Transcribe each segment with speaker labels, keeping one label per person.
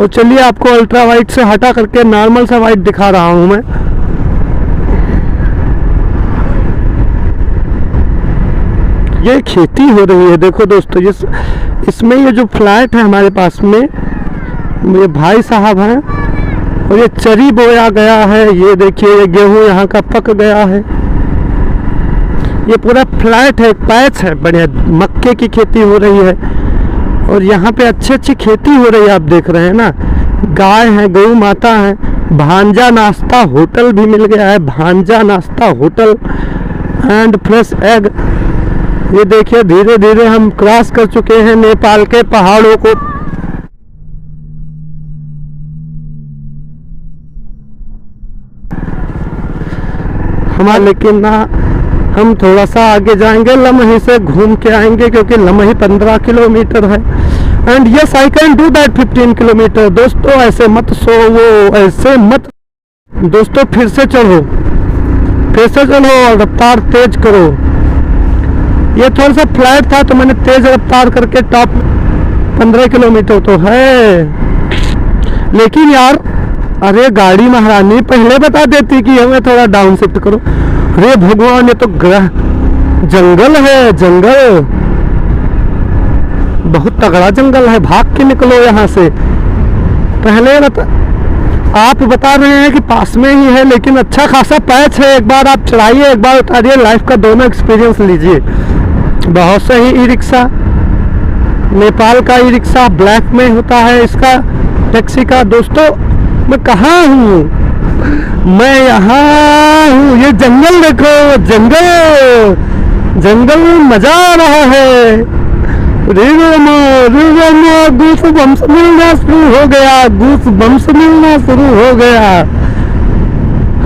Speaker 1: और चलिए आपको अल्ट्रा वाइड से हटा करके नॉर्मल सा वाइड दिखा रहा हूँ मैं। ये खेती हो रही है, देखो दोस्तों। ये इसमें ये जो फ्लैट है हमारे पास में, ये भाई साहब हैं और ये चरी बोया गया है। ये देखिए, ये गेहूं यहाँ का पक गया है। ये पूरा फ्लैट है, पैच है, बढ़िया मक्के की खेती हो रही है। और यहाँ पे अच्छी खेती हो रही है, आप देख रहे हैं ना। गाय है, गौ माता है। भांजा नाश्ता होटल भी मिल गया है, भांजा नाश्ता होटल एंड फ्रेश एग। ये देखिए, धीरे धीरे हम क्रॉस कर चुके हैं नेपाल के पहाड़ों को। लेकिन ना, हम थोड़ा सा आगे जाएंगे, लम्हे से घूम के आएंगे, क्योंकि लम्हे 15 किलोमीटर है। And yes I can do that 15 kilometre. दोस्तों ऐसे मत सोवो, ऐसे मत दोस्तों, फिर से चलो और रफ्तार तेज करो। ये थोड़ा सा फ्लैट था तो मैंने तेज रफ्तार करके टॉप 15 किलोमीटर तो है। लेकिन यार, अरे गाड़ी महारानी पहले बता देती कि हमें थोड़ा डाउन शिफ्ट करो। अरे भगवान, ये तो जंगल है, जंगल बहुत तगड़ा जंगल है। भाग के निकलो यहाँ से। पहले आप बता रहे हैं कि पास में ही है, लेकिन अच्छा खासा पैच है। एक बार आप चढ़ाइए, एक बार उतारिए, लाइफ का दोनों एक्सपीरियंस लीजिए। बहुत सही ई रिक्शा, नेपाल का ई रिक्शा ब्लैक में होता है इसका, टैक्सी का। दोस्तों मैं कहाँ हूँ? मैं यहाँ हूँ। ये जंगल देखो, जंगल में मजा आ रहा है। गूस बम्स मिलना शुरू हो गया, गूस बम्स मिलना शुरू हो गया।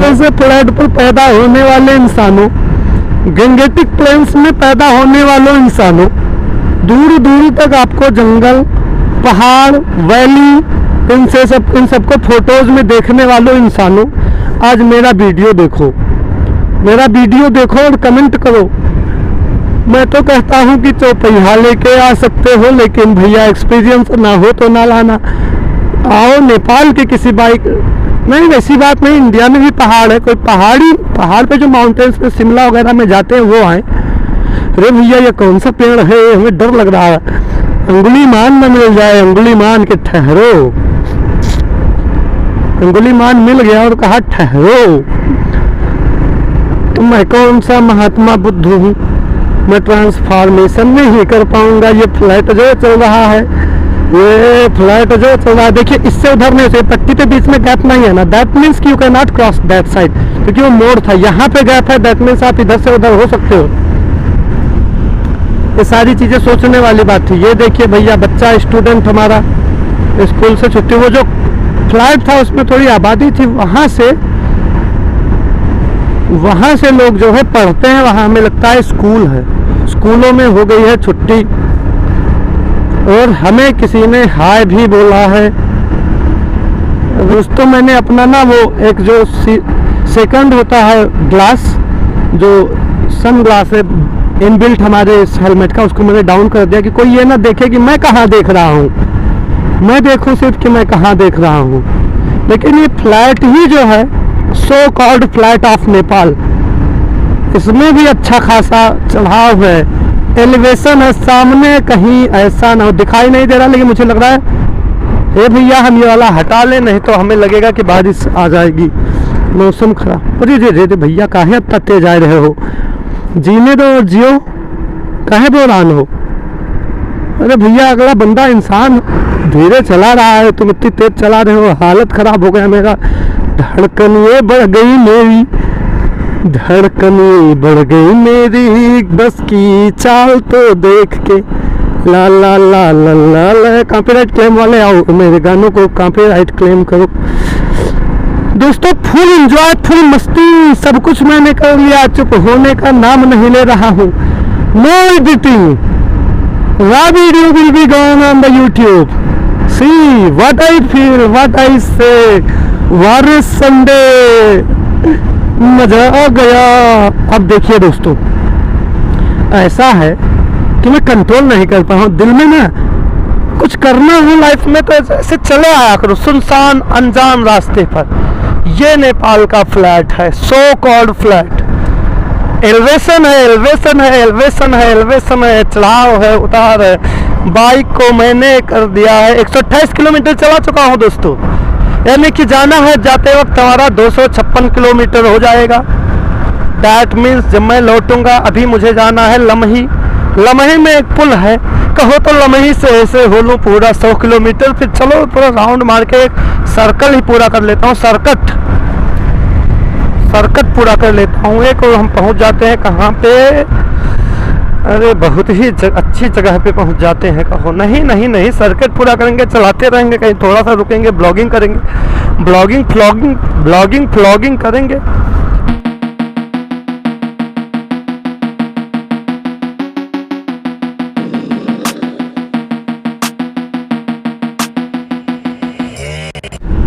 Speaker 1: ऐसे फ्लैट पर पैदा होने वाले इंसानों, गंगेटिक प्लेन्स में पैदा होने वालों इंसानों, दूर दूर तक आपको जंगल, पहाड़, वैली, इन सबको फोटोज में देखने वालों इंसानों, आज मेरा वीडियो देखो और कमेंट करो। मैं तो कहता हूँ कि चौपहिया लेके आ सकते हो, लेकिन भैया एक्सपीरियंस ना हो तो ना लाना। आओ नेपाल के किसी बाइक, नहीं वैसी बात नहीं, इंडिया में भी पहाड़ है। कोई पहाड़ पे जो माउंटेन्स पे शिमला वगैरह में जाते हैं वो आए। अरे भैया, ये कौन सा पेड़ है? हमें डर लग रहा है, अंगुली मान न मिल जाए। अंगुली मान के ठहरो। अंगुली मान मिल गया और कहा ठहरो। तो मैं कौन सा महात्मा बुद्ध हूँ? मैं ट्रांसफॉर्मेशन नहीं कर पाऊंगा। ये फ्लैट जो चल रहा है, देखिए, इससे उधर नहीं से पट्टी पे बीच में गैप नहीं है ना, दैट मीन्स कि you can not cross that side, क्योंकि वो मोड़ था। यहाँ पे गैप है, दैट मीन्स आप इधर से उधर हो सकते हो। ये सारी चीजें सोचने वाली बात थी। ये देखिए भैया, बच्चा स्टूडेंट हमारा स्कूल से छुट्टी, वो जो फ्लैट था उसमें थोड़ी आबादी थी, वहां से लोग जो है पढ़ते हैं। वहां हमें लगता है स्कूल है, स्कूलों में हो गई है छुट्टी। और हमें किसी ने हाय भी बोला है। दोस्तों मैंने अपना ना वो एक जो सेकंड होता है ग्लास, जो सन ग्लास है इनबिल्ट हमारे इस हेलमेट का, उसको मैंने डाउन कर दिया कि कोई ये ना देखे कि मैं कहाँ देख रहा हूँ। मैं देखूँ सिर्फ कि मैं कहाँ देख रहा हूँ। लेकिन ये फ्लैट ही जो है, so called flat of Nepal, इसमें भी अच्छा खासा चढ़ाव है, एलिवेशन है। सामने कहीं ऐसा ना हो, दिखाई नहीं दे रहा, लेकिन मुझे लग रहा है ये भैया हम ये वाला हटा ले, नहीं तो हमें लगेगा कि बारिश आ जाएगी, मौसम खराब। अरे रे भैया, काहे अब तक तेज आ रहे हो? जीने दो और जियो, काहे बोरान हो? अरे भैया, अगला बंदा इंसान धीरे चला रहा है, तुम इतनी तेज चला रहे हो, हालत खराब हो गया मेरा। धड़कन ये बढ़ गई मेरी, धड़कन ये बढ़ गई मेरी, बस की चाल तो देख के। ला ला ला ला ला ला। कॉपीराइट क्लेम वाले आओ, मेरे गानों को कॉपीराइट क्लेम करो। दोस्तों फुल एंजॉय, फुल मस्ती, सब कुछ मैंने कर लिया। चुप होने का नाम नहीं ले रहा हूँ। No editing, raw video will be gone on the YouTube. See what I feel, what I say. Waris Sunday, मजा आ गया। अब देखिए दोस्तों, ऐसा है कि मैं कंट्रोल नहीं कर पा रहा हूँ। दिल में ना कुछ करना है लाइफ में तो ऐसे चले आया करो सुनसान अनजान रास्ते पर। ये नेपाल का फ्लैट है, सो कॉल्ड फ्लैट। एलिवेशन है, एलिवेशन है, एलिवेशन है, एलिवेशन है, चढ़ाव है, उतार है। बाइक को मैंने कर दिया है 128 किलोमीटर चला चुका हूँ दोस्तों, यानी कि जाना है जाते वक्त हमारा 256 किलोमीटर हो जाएगा। दैट मीन्स जब मैं लौटूंगा, अभी मुझे जाना है लमही। लमही में एक पुल है, कहो तो लमही से ऐसे हो लूँ पूरा 100 किलोमीटर, फिर चलो पूरा राउंड मार के एक सर्कल ही पूरा कर लेता हूँ, सर्कट पूरा कर लेता हूँ एक, और हम पहुँच जाते हैं कहाँ पे, अरे बहुत ही अच्छी जगह पे पहुँच जाते हैं। कहो नहीं नहीं नहीं, सर्कट पूरा करेंगे, चलाते रहेंगे, कहीं थोड़ा सा रुकेंगे, ब्लॉगिंग करेंगे, ब्लॉगिंग करेंगे।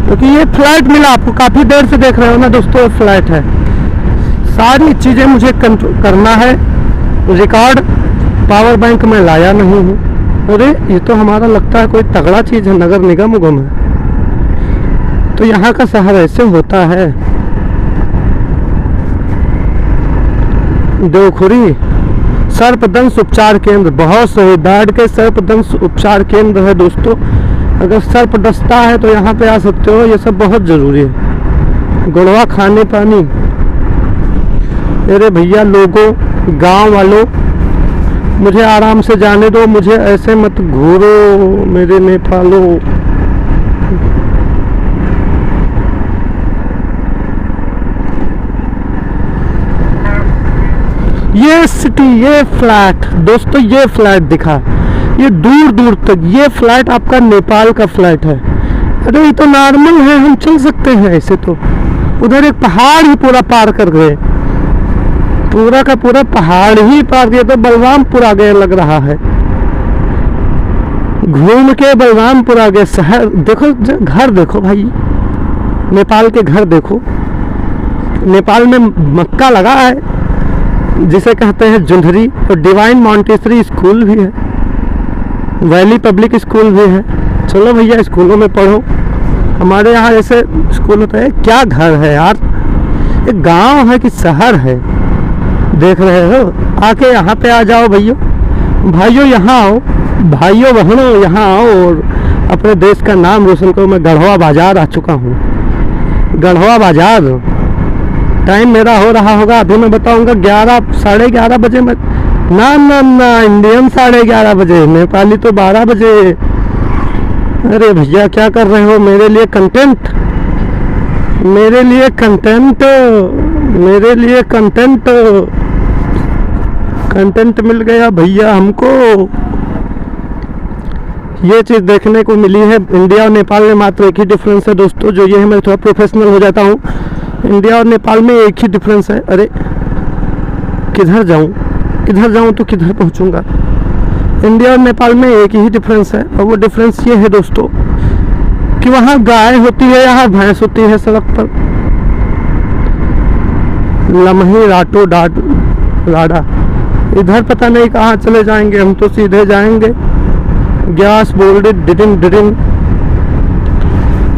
Speaker 1: क्योंकि ये फ्लैट मिला आपको, काफ़ी देर से देख रहे हो ना दोस्तों, फ्लैट है। सारी चीज़ें मुझे करना है। रिकॉर्ड पावर बैंक में लाया नहीं हूँ। अरे ये तो हमारा लगता है कोई तगड़ा चीज़ है, नगर निगम उगम है। तो यहाँ का शहर ऐसे होता है। देवखुरी सर्पदंश उपचार केंद्र, बहुत सही, दाढ़ के सर्पदंश उपचार केंद्र है दोस्तों। अगर सर्प डसता है तो यहाँ पे आ सकते हो, ये सब बहुत ज़रूरी है। गुड़वा खाने पानी, अरे भैया लोगों, गांव वालों, मुझे आराम से जाने दो, मुझे ऐसे मत घूरो मेरे नेपालों। ये सिटी, ये फ्लैट दोस्तों, ये फ्लैट दिखा, ये दूर दूर तक ये फ्लैट आपका नेपाल का फ्लैट है। अरे ये तो नॉर्मल है, हम चल सकते हैं ऐसे। तो उधर एक पहाड़ ही पूरा पार कर गए, पूरा का पूरा पहाड़ ही पार किया, तो बलरामपुर आ गए लग रहा है। घूम के बलरामपुर आ गए। शहर देखो, घर देखो भाई, नेपाल के घर देखो। नेपाल में मक्का लगा है जिसे कहते हैं जुंधरी, और डिवाइन मॉन्टेसरी स्कूल भी है, वैली पब्लिक स्कूल भी है। चलो भैया स्कूलों में पढ़ो, हमारे यहाँ ऐसे स्कूल होता है। क्या घर है यार, एक गांव है कि शहर है, देख रहे हो। आके यहाँ पे आ जाओ भाइयों यहाँ आओ, भाइयों बहनों यहाँ आओ और अपने देश का नाम रोशन करो। मैं गढ़वा बाजार आ चुका हूँ, गढ़वा बाजार। टाइम मेरा हो रहा होगा, अभी मैं बताऊँगा 11 साढ़े 11 बजे। मैं ना इंडियन 11:30 बजे, नेपाली तो 12 बजे। अरे भैया क्या कर रहे हो, मेरे लिए कंटेंट, मेरे लिए कंटेंट, मेरे लिए कंटेंट, कंटेंट मिल गया भैया हमको। ये चीज़ देखने को मिली है। इंडिया और नेपाल में मात्र एक ही डिफरेंस है दोस्तों, जो ये है, मैं थोड़ा प्रोफेशनल हो जाता हूँ। इंडिया और नेपाल में एक ही डिफरेंस है। अरे किधर जाऊँ तो किधर पहुँचूँगा। इंडिया और नेपाल में एक ही डिफरेंस है, और वो डिफरेंस ये है दोस्तों कि वहाँ गाय होती है, यहाँ भैंस होती है सड़क पर। लम्ही राटो लाडा, इधर पता नहीं कहाँ चले जाएंगे, हम तो सीधे जाएंगे। गैस बोल्डेड डिडिंग।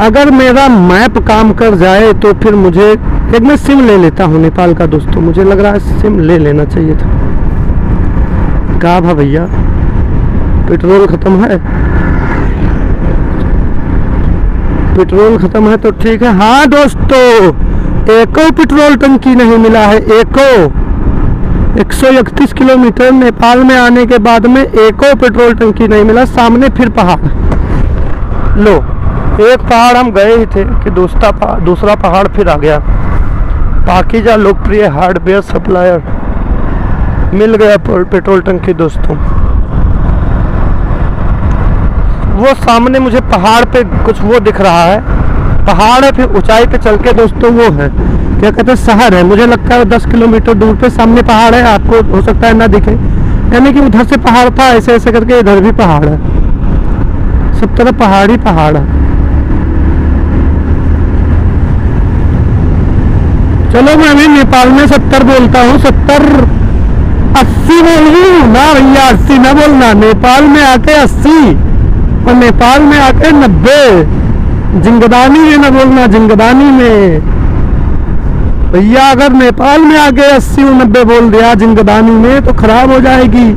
Speaker 1: अगर मेरा मैप काम कर जाए तो फिर मुझे एक, मैं सिम ले लेता हूँ नेपाल का दोस्तों, मुझे लग रहा है सिम ले लेना चाहिए था। क्या भा भैया, पेट्रोल खत्म है, पेट्रोल खत्म है तो ठीक है। हाँ दोस्तों, एको पेट्रोल टंकी नहीं मिला है, एको। 131 किलोमीटर नेपाल में आने के बाद में एको पेट्रोल टंकी नहीं मिला। सामने फिर पहाड़, लो एक पहाड़ हम गए ही थे कि दूसरा पहाड़ फिर आ गया। पाकीजा लोकप्रिय हार्डवेयर सप्लायर, मिल गया पेट्रोल टंकी दोस्तों। वो सामने मुझे पहाड़ पे कुछ वो दिख रहा है, पहाड़ है, फिर ऊंचाई पे चल के दोस्तों वो है, क्या कहते हैं, शहर है। मुझे लगता है 10 किलोमीटर दूर पे सामने पहाड़ है, आपको हो सकता है ना दिखे, यानी कि उधर से पहाड़ था, ऐसे ऐसे करके इधर भी पहाड़ है, सब तरफ पहाड़ ही पहाड़ है। चलो मैं अभी नेपाल में 70 बोलता हूँ, 70 80 बोल रही हूँ ना भैया, 80 ना बोलना। नेपाल में आके 80 नेपाल में आके 90, जिंगदानी में न बोलना, जिंगदानी में भैया, अगर नेपाल में आके 80 90 बोल दिया जिंगदानी में तो खराब हो जाएगी।